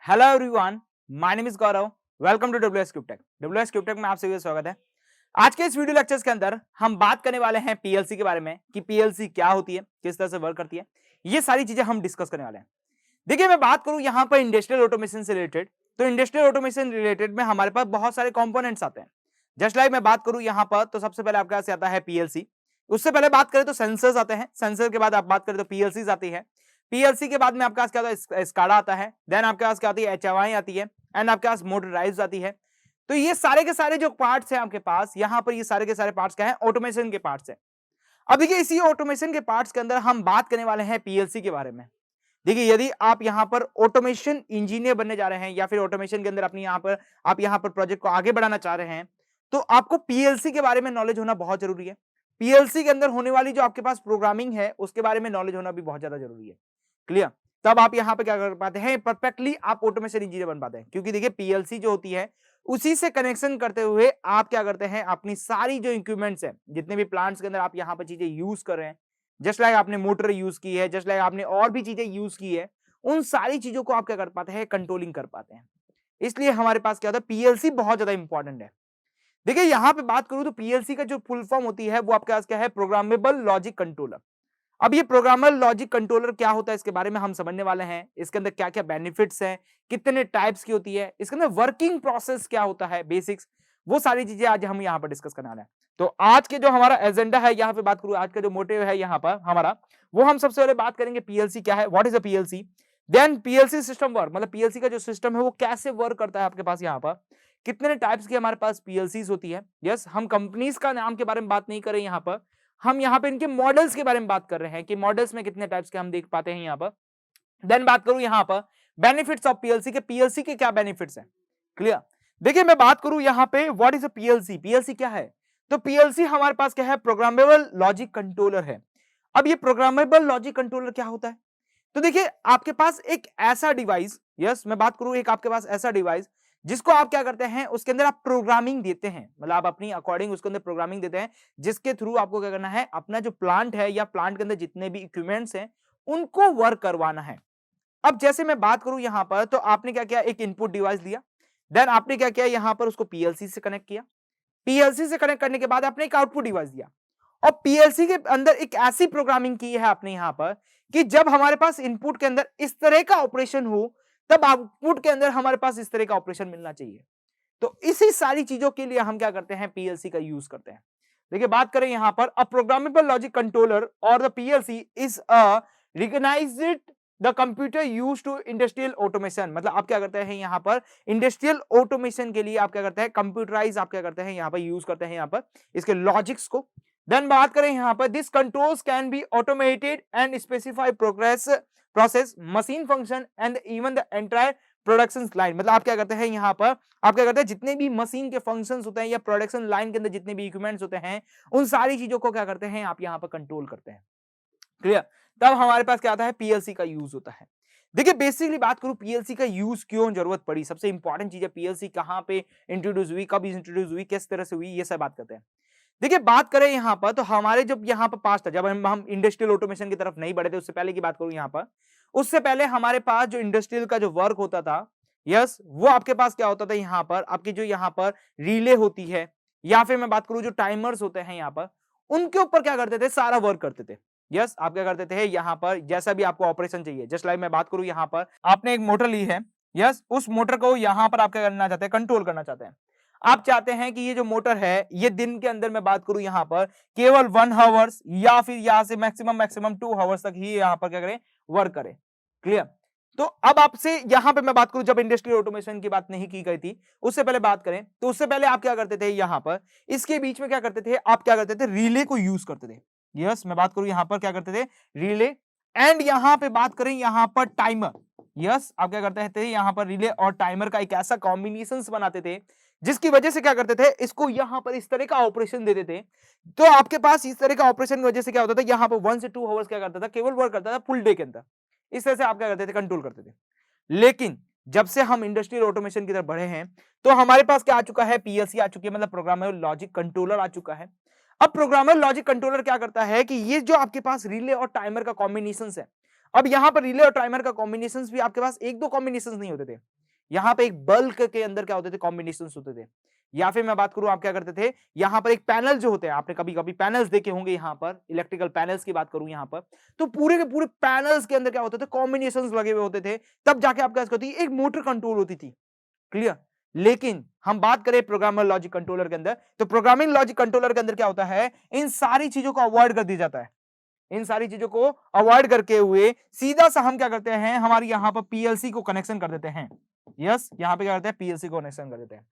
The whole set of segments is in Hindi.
Hello everyone, my name is Gaurav. Welcome to WS Cube Tech. WS Cube Tech में आप सभी का स्वागत है। आज के इस वीडियो लेक्चर्स के अंदर हम बात करने वाले हैं पीएलसी के बारे में कि पीएलसी क्या होती है, किस तरह से वर्क करती है। ये सारी चीजें हम डिस्कस करने वाले हैं। देखिए, मैं बात करूं यहां पर इंडस्ट्रियल ऑटोमेशन से रिलेटेड, तो इंडस्ट्रियल ऑटोमेशन रिलेटेड में हमारे पास बहुत सारे कंपोनेंट्स आते हैं। जस्ट लाइक मैं बात करूं यहां पर, तो सबसे पहले आपके पास आता है पीएलसी। उससे पहले बात करें तो सेंसर्स आते हैं। सेंसर के बाद आप बात करें तो पीएलसी आती है। पीएलसी के बाद में आपके पास क्या आता है, स्काडा आता है। देन आपके पास क्या आती है, एचएमआई आती है। एंड आपके पास मोटर ड्राइव्स आती है। तो ये सारे के सारे जो पार्ट्स हैं आपके पास, यहां पर ये सारे के सारे पार्ट्स क्या है, ऑटोमेशन के पार्ट्स हैं। अब देखिए, इसी ऑटोमेशन के पार्ट्स के अंदर हम बात करने वाले हैं पीएलसी के बारे में। देखिए, यदि आप यहां पर ऑटोमेशन इंजीनियर बनने जा रहे हैं या फिर ऑटोमेशन के अंदर अपनी यहां पर प्रोजेक्ट को आगे बढ़ाना चाह रहे हैं, तो आपको पीएलसी के बारे में नॉलेज होना बहुत जरूरी है। पीएलसी के अंदर होने वाली जो आपके पास प्रोग्रामिंग है, उसके बारे में नॉलेज होना भी बहुत ज्यादा जरूरी है। क्लियर? तब आप यहां पे क्या कर पाते हैं, परफेक्टली आप ऑटोमेशन इंजीनियर बन पाते हैं। क्योंकि देखिए, पीएलसी जो होती है, उसी से कनेक्शन करते हुए आप क्या करते हैं, अपनी सारी जो इक्विपमेंट्स है, जितने भी प्लांट्स के अंदर आप यहां पर चीजें यूज कर रहे हैं, जस्ट लाइक आपने मोटर यूज की है, जस्ट लाइक आपने और भी चीजें यूज की है, उन सारी चीजों को आप क्या कर पाते हैं, कंट्रोलिंग कर पाते हैं। इसलिए हमारे पास क्या होता है, पीएलसी बहुत ज्यादा इंपॉर्टेंट है। देखिए, यहां पे बात करूं तो पीएलसी का जो फुल फॉर्म होती है, वो आपके पास क्या है, प्रोग्रामेबल लॉजिक कंट्रोलर। अब ये प्रोग्रामर लॉजिक कंट्रोलर क्या होता है, इसके बारे में हम समझने वाले हैं। इसके अंदर क्या क्या बेनिफिट्स हैं, कितने टाइप्स की होती है, इसके अंदर वर्किंग प्रोसेस क्या होता है, बेसिक्स, वो सारी चीजें आज हम यहाँ पर डिस्कस करने वाले हैं। तो आज के जो हमारा एजेंडा है, यहाँ पे बात करूं, आज का जो मोटिव है यहाँ पर हमारा, वो हम सबसे पहले बात करेंगे पीएलसी क्या है, what is a PLC. Then PLC system work, मतलब पीएलसी का जो सिस्टम है वो कैसे वर्क करता है आपके पास, यहाँ पर कितने टाइप्स की हमारे पास पीएलसीज होती है। यस, हम कंपनीज का नाम के बारे में बात नहीं कर रहे यहाँ पर, हम यहाँ पे इनके मॉडल्स के बारे में बात कर रहे हैं कि मॉडल्स में कितने टाइप्स के हम देख पाते हैं यहाँ पर। देन बात करूं यहाँ पर बेनिफिट्स ऑफ पीएलसी के, पीएलसी के क्या बेनिफिट्स हैं। क्लियर? देखिए, मैं बात करूं यहाँ पे what is a PLC, PLC क्या है। तो पीएलसी हमारे पास क्या है, प्रोग्रामेबल लॉजिक कंट्रोलर है। अब ये प्रोग्रामेबल लॉजिक कंट्रोलर क्या होता है, तो देखिए, आपके पास एक ऐसा डिवाइस, यस मैं बात करूं, एक आपके पास ऐसा डिवाइस जिसको आप क्या करते हैं, उसके अंदर आप प्रोग्रामिंग देते हैं, मतलब आप अपनी अकॉर्डिंग उसके अंदर प्रोग्रामिंग देते हैं, जिसके थ्रू आपको क्या करना है, अपना जो प्लांट है या प्लांट के अंदर जितने भी इक्विपमेंट्स हैं, उनको वर्क करवाना है। अब जैसे मैं बात करूं यहां पर, तो आपने क्या किया, एक इनपुट डिवाइस लिया। देन आपने क्या किया, यहां पर उसको पीएलसी से कनेक्ट किया। पीएलसी से कनेक्ट करने के बाद आपने एक आउटपुट डिवाइस दिया। और पीएलसी के अंदर एक ऐसी प्रोग्रामिंग की है आपने यहां पर, कि जब हमारे पास इनपुट के अंदर इस तरह का ऑपरेशन हो, तब आउटपुट के अंदर हमारे पास इस तरह का ऑपरेशन मिलना चाहिए। तो इसी सारी चीजों के लिए हम क्या करते हैं, पीएलसी का यूज करते हैं। देखिए, बात करें यहां पर, अ प्रोग्रामेबल लॉजिक कंट्रोलर और the PLC is a recognised the computer use to industrial automation. मतलब आप क्या करते हैं यहां पर, इंडस्ट्रियल ऑटोमेशन के लिए आप क्या करते हैं, कंप्यूटराइज आप क्या करते हैं यहां पर, यूज करते हैं यहां पर इसके लॉजिक्स को। देन बात करें यहां पर, this controls can be automated and specify progress process machine function and even the entire production line. मतलब आप क्या करते हैं यहां पर, आप क्या करते हैं, जितने भी मशीन के फंक्शंस होते हैं या प्रोडक्शन लाइन के अंदर जितने भी इक्विपमेंट्स होते हैं, उन सारी चीजों को क्या करते हैं, आप यहां पर कंट्रोल करते हैं। क्लियर? तब हमारे पास क्या आता है, पीएलसी का यूज होता है। देखिए, बेसिकली बात करूं पीएलसी का यूज क्यों जरूरत पड़ी, सबसे इंपॉर्टेंट चीज है पीएलसी कहां पे इंट्रोड्यूस हुई, कब इंट्रोड्यूस हुई, किस तरह से हुई, ये सब बात करते हैं। देखिए, बात करें यहां पर, तो हमारे जब यहां पर पास था, जब हम इंडस्ट्रियल ऑटोमेशन की तरफ नहीं बढ़े थे, उससे पहले की बात करूं यहां पर, उससे पहले हमारे पास जो इंडस्ट्रियल का जो वर्क होता था, यस, वो आपके पास क्या होता था, यहां पर आपकी जो यहां पर रिले होती है, या फिर मैं बात करूं जो टाइमर्स होते हैं यहां पर, उनके ऊपर क्या करते थे, सारा वर्क करते थे। यस, आप क्या करते थे यहां पर, जैसा भी आपको ऑपरेशन चाहिए, जस्ट लाइक मैं बात करूं यहां पर, आपने एक मोटर ली है। यस, उस मोटर को यहां पर आप क्या करना चाहते हैं, कंट्रोल करना चाहते हैं। आप चाहते हैं कि ये जो मोटर है, ये दिन के अंदर मैं बात करूं यहां पर, केवल 1 आवर्स या फिर यहां से मैक्सिमम मैक्सिमम 2 आवर्स तक ही यहां पर क्या करें, वर्क करें। क्लियर? तो अब आपसे यहां पे मैं बात करूं, जब इंडस्ट्रियल ऑटोमेशन की बात नहीं की गई थी, उससे पहले बात करें, तो उससे पहले आप क्या करते थे यहां पर, इसके बीच में क्या करते थे, आप क्या करते थे, रिले को यूज करते थे। यस, मैं बात करूं यहां पर क्या करते थे, रिले। एंड यहां पे बात करें यहां पर टाइमर। यस, आप क्या करते थे यहां पर, रिले और टाइमर का एक ऐसा कॉम्बिनेशन बनाते थे, जिसकी वजह से क्या करते थे, इसको यहां पर इस तरह का ऑपरेशन देते थे। तो आपके पास इस तरह का ऑपरेशन की वजह से क्या होता था, यहां पर 1 से 2 आवर्स क्या करता था, केवल वर्क करता था फुल डे के अंदर। इस तरह से आप क्या करते थे, कंट्रोल करते थे। लेकिन जब से हम इंडस्ट्रियल ऑटोमेशन की तरफ बढ़े हैं, तो हमारे पास क्या आ चुका है, पीएलसी आ चुकी है, मतलब प्रोग्रामेबल लॉजिक कंट्रोलर आ चुका है। अब प्रोग्रामेबल लॉजिक कंट्रोलर क्या करता है कि ये जो आपके पास रिले और टाइमर का कॉम्बिनेशन है, अब यहां पर रिले और टाइमर का कॉम्बिनेशन भी आपके पास एक दो कॉम्बिनेशन नहीं होते थे, यहाँ पे एक बल्क के अंदर क्या होते थे, कॉम्बिनेशन होते थे। या फिर मैं बात करूं, आप क्या करते थे, यहाँ पर एक पैनल जो होते हैं, आपने कभी कभी पैनल्स देखे होंगे, यहाँ पर इलेक्ट्रिकल पैनल्स की बात करूं यहाँ पर, तो पूरे के पूरे पैनल्स के अंदर क्या होते थे, कॉम्बिनेशंस लगे हुए होते थे, तब जाके आप क्या होती एक मोटर कंट्रोल होती थी। क्लियर। लेकिन हम बात करें प्रोग्रामर लॉजिक कंट्रोलर के अंदर, तो प्रोग्रामिंग लॉजिक कंट्रोलर के अंदर क्या होता है, इन सारी चीजों को अवॉइड कर दिया जाता है। इन सारी चीजों को अवॉइड करके हुए सीधा सा हम क्या करते हैं, हमारी यहां पर पीएलसी को कनेक्शन कर देते हैं। यस, यहां पे क्या करते हैं, पीएलसी को कनेक्शन कर देते हैं।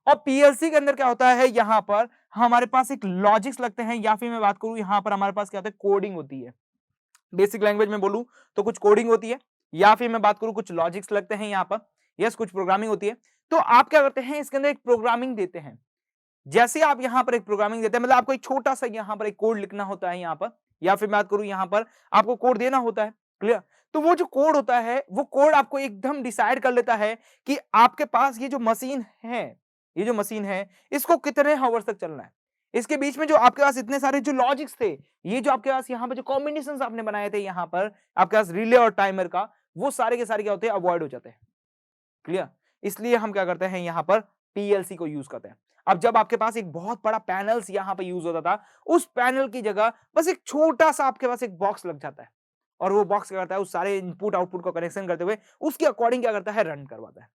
और पीएलसी के अंदर क्या होता है, यहां पर हमारे पास एक लॉजिक्स लगते हैं, या फिर मैं बात करूं यहां पर हमारे पास क्या होता है, कोडिंग होती है। बेसिक लैंग्वेज में बोलूं तो कुछ कोडिंग होती है, या फिर मैं बात करूं कुछ लॉजिक्स लगते हैं यहां पर। यस, कुछ प्रोग्रामिंग होती है। तो आप क्या करते हैं, इसके अंदर एक प्रोग्रामिंग देते हैं। जैसे आप यहां पर एक प्रोग्रामिंग देते हैं, मतलब आपको एक छोटा सा यहां पर एक कोड लिखना होता है यहां पर, या फिर बात करूं यहां पर आपको कोड देना होता है। क्लियर। तो वो जो कोड होता है, वो कोड आपको एकदम डिसाइड कर लेता है कि आपके पास ये जो मशीन है, ये जो मशीन है, इसको कितने हावर्स तक चलना है। इसके बीच में जो आपके पास इतने सारे जो लॉजिक्स थे, ये जो आपके पास यहाँ पे जो कॉम्बिनेशंस आपने बनाए थे यहाँ पर आपके पास रिले और टाइमर का, वो सारे के सारे क्या होते हैं, अवॉइड हो जाते हैं। क्लियर। इसलिए हम क्या करते हैं, यहाँ पर पीएलसी को यूज करते हैं। अब जब आपके पास एक बहुत बड़ा पैनल्स यहाँ पे यूज होता था, उस पैनल की जगह बस एक छोटा सा आपके पास एक बॉक्स लग जाता है, और वो बॉक्स क्या करता है, उस सारे इनपुट आउटपुट को कनेक्शन करते हुए उसके अकॉर्डिंग क्या करता है, रन करवाता है।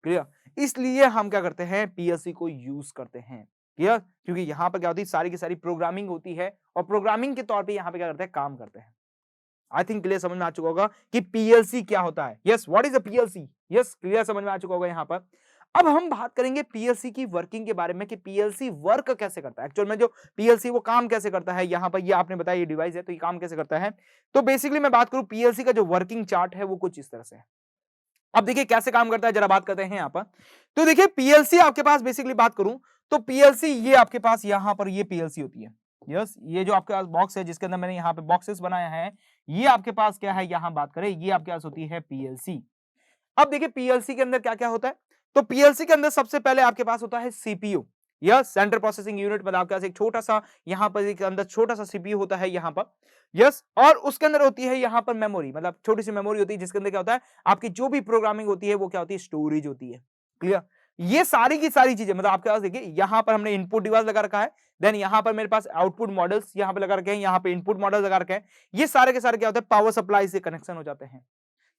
क्लियर। इसलिए हम क्या करते हैं, पीएलसी को यूज करते हैं। क्लियर। क्योंकि यहां पर क्या होती है, सारी की सारी प्रोग्रामिंग होती है, और प्रोग्रामिंग के तौर पे यहां पे क्या करते हैं, काम करते हैं। आई थिंक क्लियर समझ में आ चुका होगा कि पीएलसी क्या होता है। Yes, what is a PLC. Yes, clear समझ में आ चुका होगा यहां पर। अब हम बात करेंगे पीएलसी की वर्किंग के बारे में कि पीएलसी वर्क कैसे करता है, एक्चुअल में जो पीएलसी वो काम कैसे करता है। यहां पर ये आपने बताया ये डिवाइस है, तो ये काम कैसे करता है। तो बेसिकली मैं बात करूं पीएलसी का जो वर्किंग चार्ट है वो कुछ इस तरह से है। अब देखिए कैसे काम करता है, जरा बात करते हैं यहां पर। तो देखिए पीएलसी आपके पास बेसिकली बात करूं तो पीएलसी ये आपके पास यहां पर ये पीएलसी होती है। यस, ये जो आपके पास बॉक्स है जिसके अंदर मैंने यहां पे बॉक्सेस बनाया है, ये आपके पास क्या है, यहां बात करें ये आपके पास होती है पीएलसी। अब देखिए पीएलसी के अंदर क्या क्या होता है। तो पीएलसी के अंदर सबसे पहले आपके पास होता है CPU, yes, central processing unit, मतलब आपके पास एक छोटा सा यहां पर एक अंदर छोटा सा सीपीयू होता है यहां पर। यस, और उसके अंदर होती है यहां पर मेमोरी, मतलब छोटी सी मेमोरी होती है जिसके अंदर क्या होता है, आपकी जो भी प्रोग्रामिंग होती है वो क्या होती है, स्टोरेज होती है। क्लियर। ये सारी की सारी चीजें, मतलब आपके पास देखिए यहां पर हमने इनपुट डिवाइस लगा रखा है, देन यहां पर मेरे पास आउटपुट मॉडल्स यहां पे लगा रखे हैं, यहां पे इनपुट मॉडल लगा रखे हैं। ये सारे के सारे क्या होते हैं, पावर सप्लाई से कनेक्शन हो जाते हैं।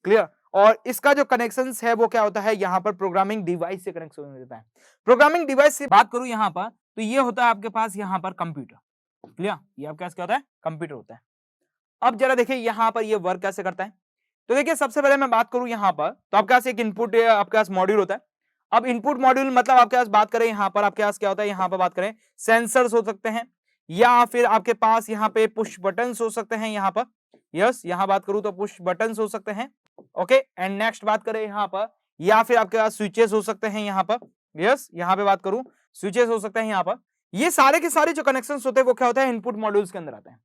क्लियर। और इसका जो कनेक्शन है वो क्या होता है, यहां पर प्रोग्रामिंग डिवाइस से कनेक्शन हो जाता है। प्रोग्रामिंग डिवाइस से बात करूं यहां पर, तो ये होता है आपके पास यहां पर कंप्यूटर। क्लियर। ये आपके पास क्या होता है, कंप्यूटर होता है। अब जरा देखिए यहां पर ये वर्क कैसे करता है। तो देखिए सबसे पहले मैं बात करूं यहां पर, तो आपके पास एक इनपुट आपके पास मॉड्यूल होता है। अब इनपुट मॉड्यूल मतलब आपके पास बात करें यहां पर आपके पास क्या होता है, यहां पर बात करें सेंसर्स हो सकते हैं, या फिर आपके पास यहां पे पुश बटन्स हो सकते हैं यहां पर। यस, यहां बात करूं तो पुश बटन्स हो सकते हैं। ओके, एंड नेक्स्ट बात करें यहां पर, या फिर आपके पास स्विचेस हो सकते हैं यहां पर। यस, यहां पे बात करूं स्विचेस हो सकते हैं यहां पर। ये सारे के सारे जो कनेक्शंस होते हैं वो क्या होता है, इनपुट मॉड्यूल्स के अंदर आते हैं।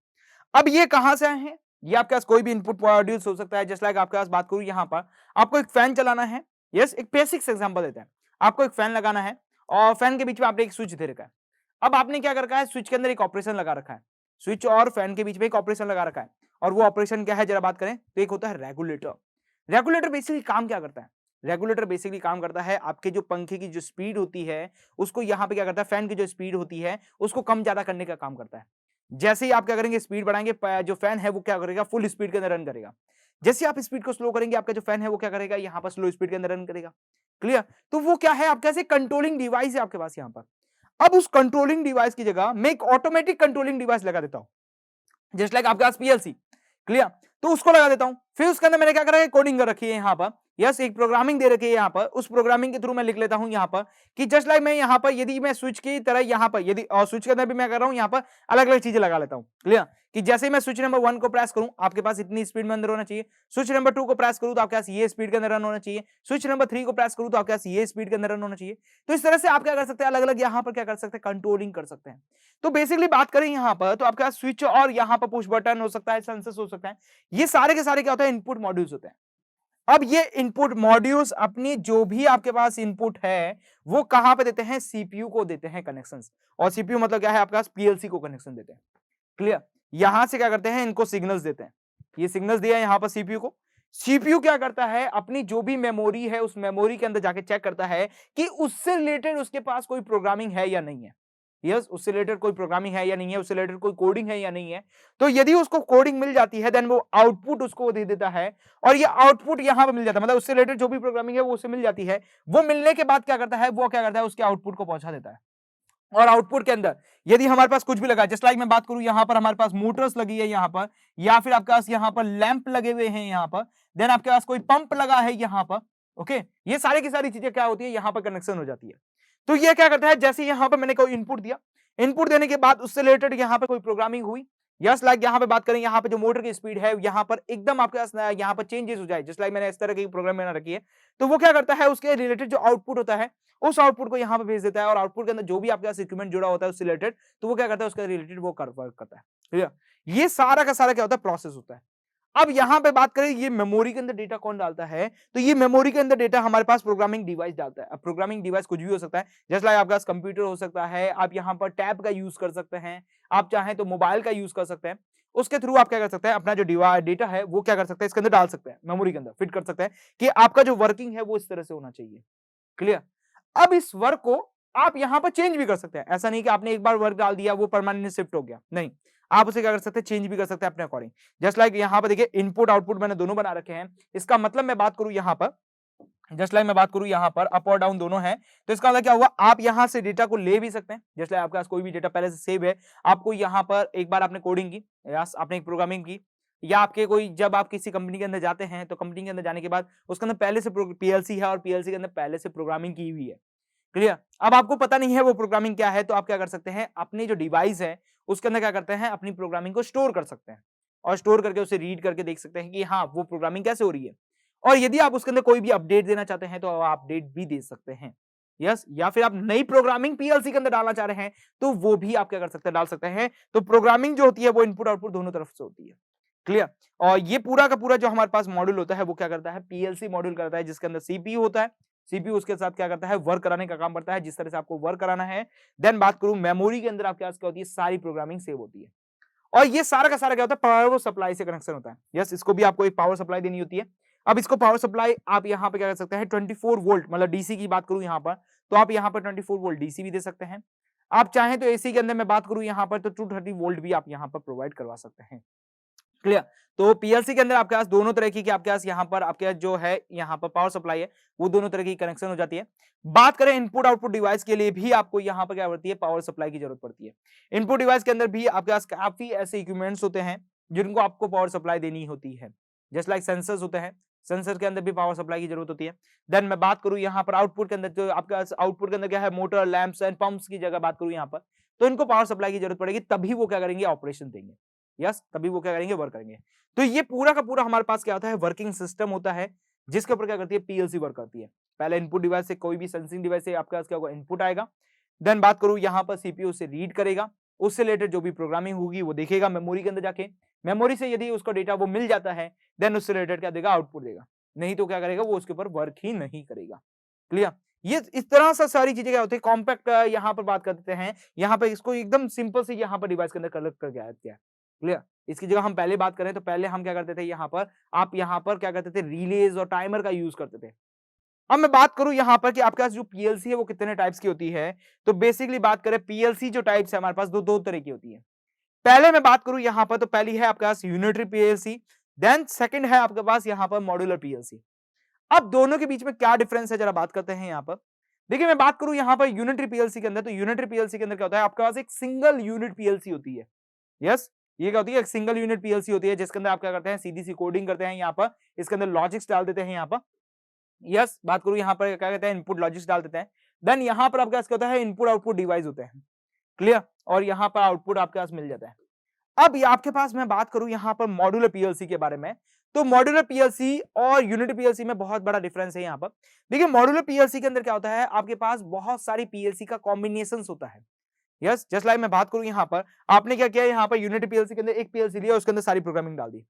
अब ये कहां से आए हैं, ये आपके पास कोई भी इनपुट मॉड्यूल्स हो सकता है। जस्ट लाइक आपके पास बात करूं यहां पर, आपको एक फैन चलाना है। यस, एक बेसिक एग्जांपल देते हैं। आपको एक फैन लगाना है, और फैन के बीच में आपने एक स्विच दे रखा है। अब आपने क्या कर रखा है, स्विच के अंदर एक ऑपरेशन लगा रखा है, स्विच और फैन के बीच में एक ऑपरेशन लगा रखा है। और वो ऑपरेशन क्या है, जरा बात करें तो एक होता है रेगुलेटर। रेगुलेटर बेसिकली काम क्या करता है, रेगुलेटर बेसिकली काम करता है आपके जो पंखे की जो स्पीड होती है उसको यहाँ पे क्या करता है, फैन की जो स्पीड होती है उसको कम ज्यादा करने का काम करता है। जैसे ही आप क्या करेंगे, स्पीड बढ़ाएंगे, जो फैन है वो क्या करेगा, फुल स्पीड के अंदर रन करेगा। जैसे आप स्पीड को स्लो करेंगे, आपका जो फैन है वो क्या करेगा, यहाँ पर स्लो स्पीड के अंदर रन करेगा। क्लियर। तो वो क्या है, आपके पास कंट्रोलिंग डिवाइस है आपके पास यहाँ पर। अब उस कंट्रोलिंग डिवाइस की जगह मैं एक ऑटोमेटिक कंट्रोलिंग डिवाइस लगा देता हूं, जस्ट लाइक आपके पास पीएलसी। क्लियर। तो उसको लगा देता हूं, फिर उसके अंदर मैंने क्या करा है, कोडिंग कर रखी है यहाँ पर। यस, एक प्रोग्रामिंग दे रखी है यहाँ पर। उस प्रोग्रामिंग के थ्रू मैं लिख लेता हूं यहाँ पर कि जस्ट लाइक मैं यहाँ पर यदि मैं स्विच की तरह यहाँ पर यदि और स्विच के अंदर भी मैं कर रहा हूं यहाँ पर अलग अलग चीजें लगा लेता हूं। क्लियर। कि जैसे ही मैं स्विच नंबर 1 को प्रेस करूं आपके पास इतनी स्पीड में अंदर होना चाहिए, स्विच नंबर 2 को प्रेस करूं तो आपके पास ये स्पीड के अंदर रन होना चाहिए, स्विच नंबर 3 को प्रेस करूं तो आपके पास ये स्पीड के अंदर रन होना चाहिए। तो इस तरह से आप क्या कर सकते हैं, अलग अलग यहाँ पर क्या कर सकते हैं, कंट्रोलिंग कर सकते हैं। तो बेसिकली बात करें यहाँ पर, तो आपके पास स्विच और यहाँ पर पुश बटन हो सकता है, सेंसर्स हो सकता है। ये सारे के सारे क्या होता है, इनपुट मॉड्यूल्स होते हैं। अब ये इनपुट मॉड्यूल्स अपनी जो भी आपके पास इनपुट है वो कहां पे देते हैं, सीपीयू को देते हैं कनेक्शंस। और सीपीयू मतलब क्या है, आपके पास पीएलसी को कनेक्शन देते हैं। क्लियर। यहां से क्या करते हैं, इनको सिग्नल्स देते हैं। ये सिग्नल्स दिया है यहां पर सीपीयू को, सीपीयू क्या करता है, अपनी जो भी मेमोरी है उस मेमोरी के अंदर जाके चेक करता है कि उससे रिलेटेड उसके पास कोई प्रोग्रामिंग है या नहीं है। यस, उससे रिलेटेड कोई प्रोग्रामिंग है या नहीं है, उससे रिलेटेड कोई कोडिंग है या नहीं है। तो यदि उसको कोडिंग मिल जाती है देन वो आउटपुट उसको दे देता है, और ये आउटपुट यहां पर मिल जाता है, मतलब उससे रिलेटेड जो भी प्रोग्रामिंग है वो उससे मिल जाती है। वो मिलने के बाद क्या करता है, वो क्या करता है, उसके आउटपुट को पहुंचा देता है। और आउटपुट के अंदर यदि हमारे पास कुछ भी लगा, जस्ट लाइक मैं बात करूं, यहां पर हमारे पास मोटर्स लगी है यहां पर, या फिर आपके पास यहां पर लैंप लगे हुए हैं यहां पर, देन आपके पास कोई पंप लगा है यहां पर। ओके, ये सारी की सारी चीजें क्या होती है, यहां पर कनेक्शन हो जाती है। तो ये क्या करता है, जैसे यहां पर मैंने कोई इनपुट दिया, इनपुट देने के बाद उससे रिलेटेड यहां पर कोई प्रोग्रामिंग हुई, यस लाइक यहां पे बात करें, यहां पे जो मोटर की स्पीड है यहां पर एकदम आपके पास यहां पर चेंजेस हो जाए, जस्ट लाइक मैंने इस तरह की प्रोग्राम बना रखी है। तो वो क्या करता है, उसके रिलेटेड जो आउटपुट होता है उस आउटपुट को यहां पे भेज देता है, और आउटपुट के अंदर जो भी आपके पास इक्विपमेंट जुड़ा होता है उससे रिलेटेड, तो वो क्या करता है, उसके रिलेटेड वो वर्क करता है। क्लियर, ये सारा का सारा क्या होता है, प्रोसेस होता है। अब यहां पे बात करें, ये मेमोरी के अंदर डेटा कौन डालता है, तो ये मेमोरी के अंदर डेटा हमारे पास प्रोग्रामिंग डिवाइस डालता है। अब प्रोग्रामिंग डिवाइस कुछ भी हो सकता है, जैसे लाइक आपके पास कंप्यूटर हो सकता है, आप यहां पर टैब का यूज कर सकते हैं, आप चाहें तो मोबाइल का यूज कर सकते हैं। उसके थ्रू आप क्या कर सकते हैं, अपना जो डेटा है वो क्या कर सकते हैं, इसके अंदर डाल सकते हैं, मेमोरी के अंदर फिट कर सकते हैं कि आपका जो वर्किंग है वो इस तरह से होना चाहिए। क्लियर, अब इस वर्क को आप यहां पर चेंज भी कर सकते हैं, ऐसा नहीं कि आपने एक बार वर्क डाल दिया वो परमानेंट शिफ्ट हो गया, नहीं, आप उसे क्या कर सकते हैं, चेंज भी कर सकते हैं अपने अकॉर्डिंग। जस्ट लाइक यहां पर देखिए, इनपुट आउटपुट मैंने दोनों बना रखे हैं। इसका मतलब मैं बात करूं यहां पर, जस्ट लाइक मैं बात करूं यहां पर अप और डाउन दोनों है, तो इसका मतलब क्या हुआ, आप यहां से डेटा को ले भी सकते हैं। जस्ट लाइक आपके पास कोई भी डेटा पहले से सेव है, आपको यहां पर एक बार आपने कोडिंग की या आपने एक प्रोग्रामिंग की, या आपके कोई, जब आप किसी कंपनी के अंदर जाते हैं तो कंपनी के अंदर जाने के बाद उसके अंदर पहले से पीएलसी है और पीएलसी के अंदर पहले से प्रोग्रामिंग की हुई है। क्लियर, अब आपको पता नहीं है वो प्रोग्रामिंग क्या है, तो आप क्या कर सकते हैं, अपनी जो डिवाइस है उसके अंदर क्या करते हैं, अपनी प्रोग्रामिंग को स्टोर कर सकते हैं, और स्टोर करके उसे रीड करके देख सकते हैं कि हाँ वो प्रोग्रामिंग कैसे हो रही है। और यदि आप उसके अंदर कोई भी अपडेट देना चाहते हैं तो आप अपडेट भी दे सकते हैं। यस, या फिर आप नई प्रोग्रामिंग पीएलसी के अंदर डालना चाह रहे हैं तो वो भी आप क्या कर सकते हैं, डाल सकते हैं। तो प्रोग्रामिंग जो होती है वो इनपुट आउटपुट दोनों तरफ से होती है। क्लियर, और ये पूरा का पूरा जो हमारे पास मॉड्यूल होता है वो क्या करता है, पीएलसी मॉड्यूल करता है, जिसके अंदर सीपीयू होता है। सीपीयू उसके साथ क्या करता है, वर्क कराने का काम करता है, जिस तरह से आपको वर्क कराना है। देन बात करूं मेमोरी के अंदर आपके पास क्या होती है, सारी प्रोग्रामिंग सेव होती है। और ये सारा का सारा क्या होता है, पावर सप्लाई से कनेक्शन होता है। यस, इसको भी आपको एक पावर सप्लाई देनी होती है। अब इसको पावर सप्लाई आप यहाँ पे क्या कर सकते हैं, 24 वोल्ट, मतलब डीसी की बात करूं यहाँ पर, तो आप यहाँ पर 24 वोल्ट डीसी भी दे सकते हैं। आप चाहें तो एसी के अंदर मैं बात करूं यहाँ पर, तो 230 वोल्ट भी आप यहाँ पर प्रोवाइड करवा सकते हैं। क्लियर, तो पीएलसी के अंदर आपके पास दोनों तरह की आपके पास यहाँ पर आपके पास जो है यहाँ पर पावर सप्लाई है वो दोनों तरह की कनेक्शन हो जाती है। बात करें इनपुट आउटपुट डिवाइस के लिए भी आपको यहाँ पर क्या पड़ती है, पावर सप्लाई की जरूरत पड़ती है। इनपुट डिवाइस के अंदर भी आपके पास काफी ऐसे इक्विपमेंट्स होते हैं जिनको आपको पावर सप्लाई देनी होती है। जस्ट लाइक सेंसर्स होते हैं, सेंसर के अंदर भी पावर सप्लाई की जरूरत होती है। देन मैं बात करूं यहाँ पर आउटपुट के अंदर, जो आपके पास आउटपुट के अंदर क्या है, मोटर लैंप्स एंड पंप्स की जगह बात करूं यहाँ पर, तो इनको पावर सप्लाई की जरूरत पड़ेगी, तभी वो क्या करेंगे, ऑपरेशन देंगे। यस, तभी वो क्या करेंगे, वर्क करेंगे। तो ये पूरा का पूरा हमारे पास क्या होता है, वर्किंग सिस्टम होता है, जिसके ऊपर क्या करती है, पीएलसी वर्क करती है। पहले इनपुट डिवाइस से, कोई भी सेंसिंग डिवाइस से आपके पास क्या होगा, इनपुट आएगा। देन बात करूं यहाँ पर सीपीयू से रीड करेगा, उससे रिलेटेड जो भी प्रोग्रामिंग होगी वो देखेगा मेमोरी के अंदर जाके। मेमोरी से यदि उसको डेटा वो मिल जाता है देन उससे रिलेटेड क्या देगा, आउटपुट देगा। नहीं तो क्या करेगा, वो उसके ऊपर वर्क ही नहीं करेगा। क्लियर, ये इस तरह से सारी चीजें क्या होती है, कॉम्पैक्ट यहाँ पर बात करते हैं, यहाँ पे इसको एकदम सिंपल से यहाँ पर डिवाइस के अंदर कलेक्ट करके आया क्या है। क्लियर, इसकी जगह हम पहले बात करें तो पहले हम क्या करते थे, यहाँ पर आप यहाँ पर क्या करते थे, रिलेज और टाइमर का यूज करते थे। अब मैं बात करूं यहाँ पर कि आपके पास जो पीएलसी है वो कितने टाइप्स की होती है, तो बेसिकली बात करें पीएलसी जो टाइप्स है हमारे पास दो तरह की होती है। पहले मैं बात करूं यहाँ पर, तो पहली है आपके पास यूनिटरी पीएलसी, देन सेकंड है आपके पास यहाँ पर मॉड्यूलर पीएलसी। अब दोनों के बीच में क्या डिफरेंस है, जरा बात करते हैं यहाँ पर। देखिए मैं बात करूं यहाँ पर यूनिटरी पीएलसी के अंदर, तो यूनिटरी पीएलसी के अंदर क्या होता है, आपके पास एक सिंगल यूनिट पीएलसी होती है। यस, ये क्या होती है, एक सिंगल यूनिट पीएलसी होती है, जिसके अंदर आप क्या करते हैं, सीधी सी कोडिंग करते हैं यहाँ पर, इसके अंदर लॉजिक्स डाल देते हैं यहाँ पर। यस, बात करूं यहाँ पर क्या कहते हैं, इनपुट लॉजिक्स डाल देते हैं। देन यहाँ पर आपके पास क्या होता है, इनपुट आउटपुट डिवाइस होते हैं। क्लियर, और यहाँ पर आउटपुट आपके पास मिल जाता है। अब ये आपके पास मैं बात करूं यहाँ पर मॉड्यूलर पीएलसी के बारे में, तो मॉड्यूलर पीएलसी और यूनिट पीएलसी में बहुत बड़ा डिफरेंस है यहाँ पर। देखिए मॉड्यूलर पीएलसी के अंदर क्या होता है, आपके पास बहुत सारी पीएलसी का कॉम्बिनेशन होता है। यस, जस्ट लाइक मैं बात करूं यहाँ पर, आपने क्या किया, यहाँ पर यूनिट पीएलसी के अंदर एक पीएलसी लिया, उसके अंदर सारी प्रोग्रामिंग डाल दी।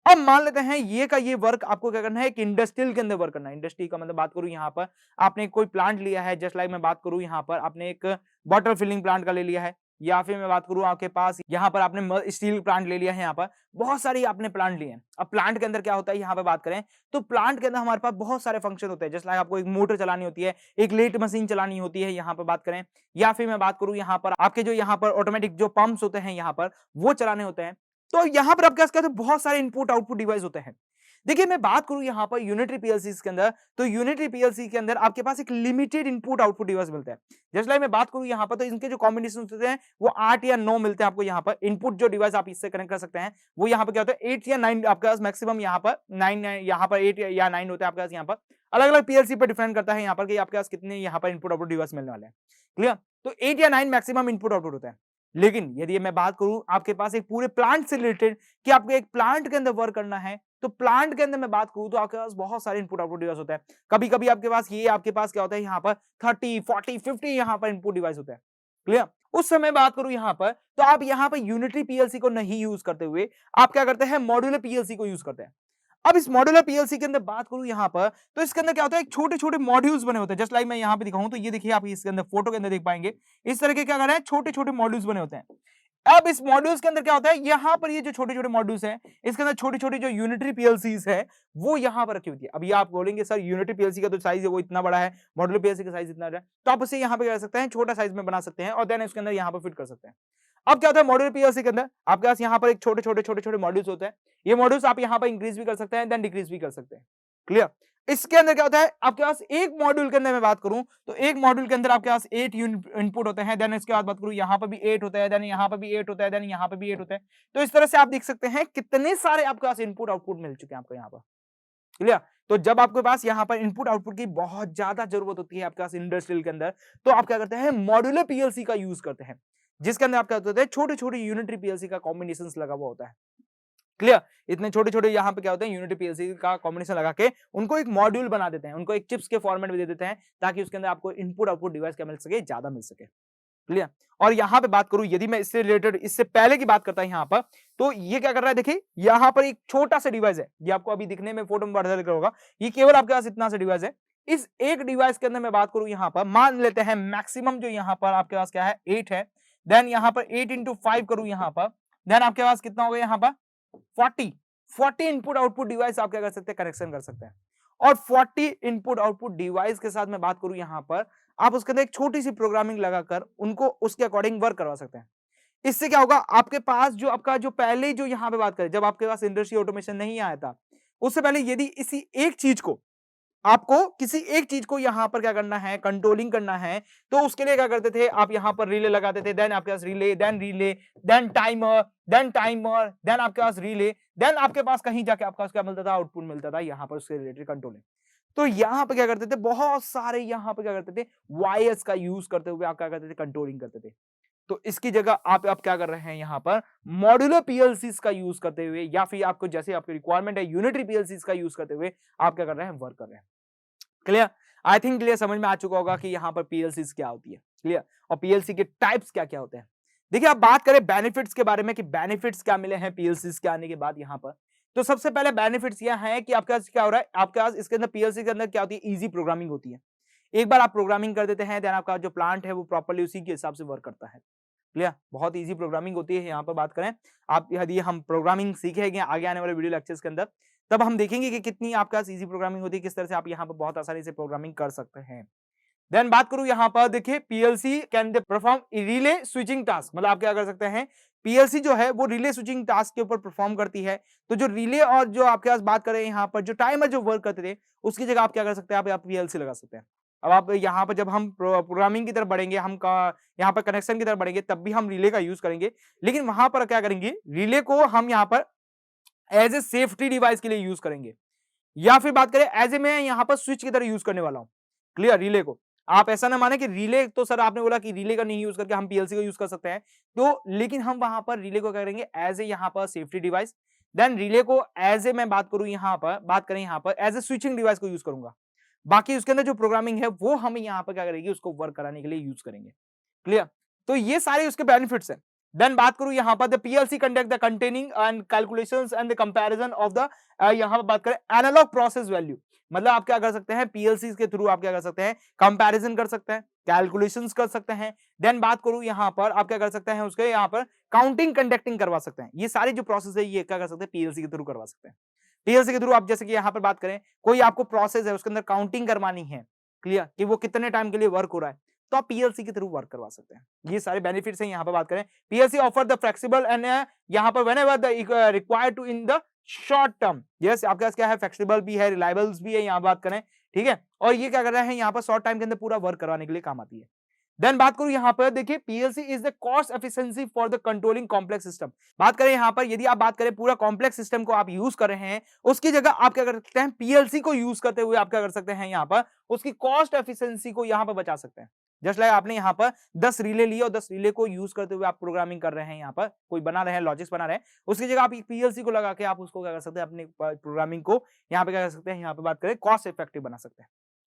अब मान लेते हैं ये का ये वर्क आपको क्या करना है, एक इंडस्ट्रियल के अंदर वर्क करना है। इंडस्ट्री का मतलब बात करूं यहाँ पर, आपने कोई प्लांट लिया है, जस्ट लाइक मैं बात करूं यहाँ पर, आपने एक वाटर फिलिंग प्लांट का ले लिया है। या फिर मैं बात करूं आपके पास यहाँ पर आपने स्टील प्लांट ले लिया है, यहाँ पर बहुत सारी आपने प्लांट लिए हैं। अब प्लांट के अंदर क्या होता है, यहाँ पे बात करें तो प्लांट के अंदर हमारे पास बहुत सारे फंक्शन होते हैं। जैसे लाइक आपको एक मोटर चलानी होती है, एक लेट मशीन चलानी होती है, यहाँ पर बात करें, या फिर मैं बात करूं यहाँ पर आपके जो यहाँ पर ऑटोमेटिक जो पंप्स होते हैं यहाँ पर वो चलाने होते हैं। तो यहाँ पर आप क्या कहते हैं, बहुत सारे इनपुट आउटपुट डिवाइस होते हैं। देखिए मैं बात करूं यहाँ पर यूनिटरी पीएलसी के अंदर, तो यूनिटरी पीएलसी के अंदर आपके पास एक लिमिटेड इनपुट आउटपुट डिवाइस मिलता है। जैसे लाइक मैं बात करूं यहाँ पर, तो इनके जो कॉम्बिनेशन होते हैं वो 8 या 9 मिलते हैं आपको। यहाँ पर इनपुट जो डिवाइस आप इससे कनेक्ट कर सकते हैं वो यहाँ पर क्या होता है 8 या 9 आपके पास मैक्सिमम, यहाँ पर 9, यहाँ पर 8 या 9 होते हैं आपके पास। यहाँ पर अलग अलग पीएलसी पर डिफरेंट करता है यहाँ पर कि आपके पास कितने यहाँ पर इनपुट आउटपुट डिवाइस मिलने वाले हैं। क्लियर? तो 8 या 9 मैक्सिमम इनपुट आउटपुट होता है। लेकिन यदि मैं बात करूं आपके पास एक पूरे प्लांट से रिलेटेड कि आपको एक प्लांट के अंदर वर्क करना है, तो प्लांट के अंदर मैं बात करूं तो आपके पास बहुत सारे इनपुट आउटपुट डिवाइस होता है। कभी कभी आपके पास क्या होता है यहाँ पर 30, 40, 50 यहाँ पर इनपुट डिवाइस होता है। क्लियर? उस समय बात करूं यहाँ पर, तो आप यहाँ पर यूनिटरी पीएलसी को नहीं यूज करते हुए आप क्या करते हैं, मॉड्यूलर पीएलसी को यूज करते हैं। अब इस मॉड्यूलर पीएलसी के अंदर बात करूं यहाँ पर, तो इसके अंदर क्या होता है, छोटे छोटे मॉड्यूल्स बने होते हैं। जस्ट लाइक मैं यहाँ पे दिखाऊं तो ये देखिए आप इसके अंदर फोटो के अंदर देख पाएंगे, इस तरह के क्या कर रहे हैं, छोटे छोटे मॉड्यूल्स बने होते हैं। अब इस मॉड्यूल्स के अंदर क्या होता है, यहाँ पर ये जो छोटे छोटे मॉड्यूल्स हैं इसके अंदर छोटी छोटी जो यूनिटरी पीएलसीज है वो यहाँ पर रखी होती है। अब ये आप बोलेंगे सर यूनिटरी पीएलसी का तो साइज है वो इतना बड़ा है, मॉड्यूलर पीएलसी का साइज इतना बड़ा है, तो आप उसे यहाँ पे कर सकते हैं, छोटा साइज में बना सकते हैं और देन इसके अंदर यहाँ पर फिट कर सकते हैं। अब क्या होता है, मॉड्यूलर पीएलसी के अंदर आपके पास यहाँ पर एक छोटे छोटे मॉड्यूल्स होते हैं। ये मॉड्यूल्स आप यहाँ पर इंक्रीज भी कर सकते हैं देन डिक्रीज भी कर सकते हैं। क्लियर? इसके अंदर क्या होता है, आपके पास एक मॉड्यूल के अंदर मैं बात करूं तो एक मॉड्यूल के अंदर आपके पास 8 इनपुट होते हैं। देन इसके बाद बात करूं यहाँ पर भी 8 होता है, देन यहाँ पर भी 8 होता है, देन यहाँ पर भी 8 होता है। तो इस तरह से आप देख सकते हैं कितने सारे आपके पास इनपुट आउटपुट मिल चुके हैं आपको यहाँ पर। क्लियर? तो जब आपके पास यहाँ पर इनपुट आउटपुट की बहुत ज्यादा जरूरत होती है आपके पास इंडस्ट्रियल के अंदर, तो आप क्या करते हैं, मॉड्यूलर पीएलसी का यूज करते हैं, जिसके अंदर आप क्या होते हैं, छोटे छोटे यूनिटरी पीएलसी का कॉम्बिनेशन लगा हुआ होता है। क्लियर? इतने छोटे छोटे यहाँ पे क्या होते हैं, यूनिटी पीएलसी का कॉम्बिनेशन लगा के उनको एक मॉड्यूल बना देते हैं, उनको एक चिप्स के फॉर्मेट में दे देते हैं ताकि उसके अंदर आपको इनपुट आउटपुट डिवाइस क्या मिल सके, ज्यादा मिल सके। क्लियर? और यहाँ पे बात करूं, यदि मैं इससे रिलेटेड इससे पहले की बात करता हूं यहाँ पर, तो ये क्या कर रहा है, देखिए यहाँ पर एक छोटा सा डिवाइस है, ये आपको अभी दिखने में फोटो में बढ़ होगा, ये केवल आपके पास इतना सा डिवाइस है। इस एक डिवाइस के अंदर मैं बात करूं यहाँ पर, मान लेते हैं मैक्सिमम जो यहाँ पर आपके पास क्या है 8 है, देन यहाँ पर 8 into 5 करूं यहाँ पर, देन आपके पास कितना हो गया यहाँ पर 40 इनपुट आउटपुट डिवाइस आप क्या कर सकते हैं, कनेक्शन कर सकते हैं। और 40 इनपुट आउटपुट डिवाइस के साथ मैं बात करूं यहाँ पर, आप उसके अंदर एक छोटी सी प्रोग्रामिंग लगाकर उनको उसके अकॉर्डिंग वर्क करवा सकते हैं। इससे क्या होगा, आपके पास जो आपका जो पहले जो यहाँ पे बात करें, जब आपके पास इंडस्ट्री ऑटोमेशन नहीं आया था, उससे पहले यदि इसी एक चीज को आपको किसी एक चीज को यहां पर क्या करना है, कंट्रोलिंग करना है, तो उसके लिए क्या करते थे, आप यहां पर रिले लगाते थे, देन आपके पास रिले, देन टाइमर, देन आपके पास रिले, देन आपके पास कहीं जाके आपका क्या मिलता था, आउटपुट मिलता था यहां पर उसके रिलेटेड कंट्रोलिंग। तो यहां पर क्या करते थे, बहुत सारे यहां पर क्या करते थे, वायर्स का यूज करते हुए आप क्या करते थे, कंट्रोलिंग करते थे। तो इसकी जगह आप क्या कर रहे हैं, यहां पर मॉड्यूलर पीएलसीज का यूज करते हुए, या फिर आपको जैसे आपकी रिक्वायरमेंट है यूनिटरी पीएलसीज का यूज करते हुए आप क्या कर रहे हैं, वर्क कर रहे हैं। क्लियर? आई थिंक क्लियर समझ में आ चुका होगा कि यहाँ पर पीएलसीज क्या होती है। क्लियर? और पीएलसी के टाइप्स क्या क्या होते हैं। देखिए आप बात करें बेनिफिट्स के बारे में कि बेनिफिट्स क्या मिले हैं पीएलसीज के आने के बाद यहाँ पर, तो सबसे पहले बेनिफिट्स यह है कि आपके पास क्या हो रहा है, आपके पास इसके अंदर पीएलसी के अंदर क्या होती है, इजी प्रोग्रामिंग होती है। एक बार आप प्रोग्रामिंग कर देते हैं, देन आपका जो प्लांट है वो प्रॉपर्ली उसी के हिसाब से वर्क करता है। क्लियर? बहुत इजी प्रोग्रामिंग होती है। यहाँ पर बात करें आप, यदि हम प्रोग्रामिंग सीखेंगे आगे आने वाले वीडियो लेक्चर्स के अंदर, तब हम देखेंगे कि कितनी आपके पास इजी प्रोग्रामिंग होती है, किस तरह से आप यहाँ पर बहुत आसानी से प्रोग्रामिंग कर सकते हैं। देन बात करूं यहाँ पर, देखिए PLC can they perform relay switching task, मतलब आप क्या कर सकते हैं, पीएलसी जो है वो रिले स्विचिंग टास्क के ऊपर परफॉर्म करती है। तो जो रिले और जो आपके पास बात करें यहाँ पर जो टाइमर जो वर्क करते थे, उसकी जगह आप क्या कर सकते हैं, आप पीएलसी लगा सकते हैं। अब आप यहाँ पर जब हम प्रोग्रामिंग की तरफ बढ़ेंगे, हम यहाँ पर कनेक्शन की तरफ बढ़ेंगे, तब भी हम रिले का यूज करेंगे, लेकिन वहां पर क्या करेंगे, रिले को हम यहाँ पर एज ए सेफ्टी डिवाइस के लिए यूज करेंगे, या फिर बात करें एज ए मैं यहाँ पर स्विच की तरह यूज करने वाला हूँ। क्लियर? रिले को आप ऐसा ना माने कि रिले, तो सर आपने बोला कि रिले का नहीं यूज करके हम पीएलसी का यूज कर सकते हैं, तो लेकिन हम वहां पर रिले को क्या करेंगे, एज ए यहाँ पर सेफ्टी डिवाइस, देन रिले को एज ए मैं बात करूं यहाँ पर, बात करें यहाँ पर एज ए स्विचिंग डिवाइस को यूज करूंगा। बाकी उसके अंदर जो प्रोग्रामिंग है वो हम यहाँ पर क्या करेंगे, उसको वर्क कराने के लिए यूज करेंगे। क्लियर? तो ये सारे उसके बेनिफिट्स हैं। देन बात करूं यहाँ पर the PLC conduct the containing and calculations and the comparison of the यहाँ पर बात करें एनालॉग प्रोसेस वैल्यू, मतलब आप क्या कर सकते हैं पीएलसी के थ्रू आप क्या कर सकते हैं कंपैरिजन कर सकते हैं, कैलकुलेशंस कर सकते हैं। देन बात करूं यहाँ पर आप क्या कर सकते हैं उसके यहाँ पर काउंटिंग कंडक्टिंग करवा सकते हैं। ये सारी जो प्रोसेस है ये क्या कर सकते हैं पीएलसी के थ्रू करवा सकते हैं। पीएलसी के थ्रू आप जैसे कि यहाँ पर बात करें कोई आपको प्रोसेस है उसके अंदर काउंटिंग करवानी है, क्लियर, कि वो कितने टाइम के लिए वर्क हो रहा है, तो आप पीएलसी के थ्रू वर्क करवा सकते हैं। ये सारे बेनिफिट्स हैं यहाँ पर बात करें। PLC offer the flexible and यहाँ पर whenever the required to in the short term, yes आपके पास क्या है फ्लेक्सिबल भी है, रिलायबल्स भी है, यहाँ बात करें, ठीक है, और ये क्या कर रहे हैं यहाँ पर शॉर्ट टाइम के अंदर पूरा वर्क करवाने के लिए काम आती है। देन बात करूं यहाँ पर देखिए PLC is the cost efficiency for the controlling complex system. बात करें यहाँ पर यदि आप बात करें पूरा कॉम्प्लेक्स सिस्टम को आप यूज कर रहे हैं उसकी जगह आप क्या कर सकते हैं पीएलसी को यूज करते हुए आप क्या कर सकते हैं यहाँ पर उसकी कॉस्ट एफिशिएंसी को यहाँ पर बचा सकते हैं। जस्ट लाइक आपने यहाँ पर 10 रिले लिए और 10 रिले को यूज करते हुए आप प्रोग्रामिंग कर रहे हैं, यहाँ पर कोई बना रहे हैं लॉजिक्स बना रहे हैं, उसकी जगह आप पीएलसी को लगा के आप उसको क्या कर सकते हैं अपनी प्रोग्रामिंग को यहाँ पे क्या कर सकते हैं यहाँ पे बात करें कॉस्ट इफेक्टिव बना सकते हैं।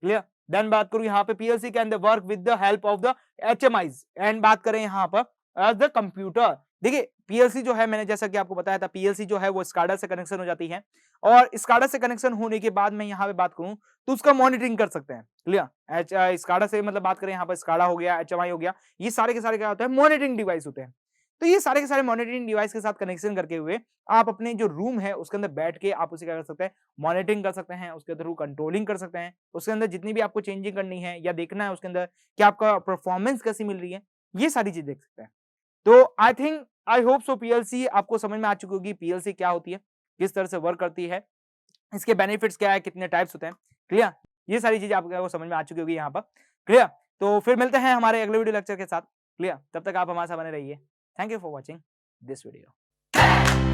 क्लियर। देन बात करूं यहाँ पे PLC can the work with the help of the HMIs and बात करें यहाँ पर एज द कंप्यूटर। देखिए पीएलसी जो है मैंने जैसा कि आपको बताया था पीएलसी जो है वो स्काडा से कनेक्शन हो जाती है और स्काडा से कनेक्शन होने के बाद मैं यहाँ पे बात करूं तो उसका मॉनिटरिंग कर सकते हैं। क्लियर। स्काडा से मतलब बात करें यहाँ पर स्काडा हो गया एचएमआई हो गया, ये सारे के सारे क्या होते हैं मॉनिटरिंग डिवाइस होते हैं। तो ये सारे के सारे मॉनिटरिंग डिवाइस के साथ कनेक्शन करके हुए आप अपने जो रूम है उसके अंदर बैठ के आप उसे क्या कर सकते हैं मॉनिटरिंग कर सकते हैं, उसके थ्रू कंट्रोलिंग कर सकते हैं, उसके अंदर जितनी भी आपको चेंजिंग करनी है या देखना है उसके अंदर कि आपका परफॉर्मेंस कैसी मिल रही है, ये सारी चीज देख सकते हैं। तो आई होप सो पीएलसी आपको समझ में आ चुकी होगी पीएलसी क्या होती है, किस तरह से वर्क करती है, इसके बेनिफिट्स क्या है, कितने टाइप्स होते हैं। क्लियर, ये सारी चीजें आपको समझ में आ चुकी होगी यहाँ पर। क्लियर, तो फिर मिलते हैं हमारे अगले वीडियो लेक्चर के साथ। क्लियर, तब तक आप हमारे साथ बने रहिए। Thank you for watching this video.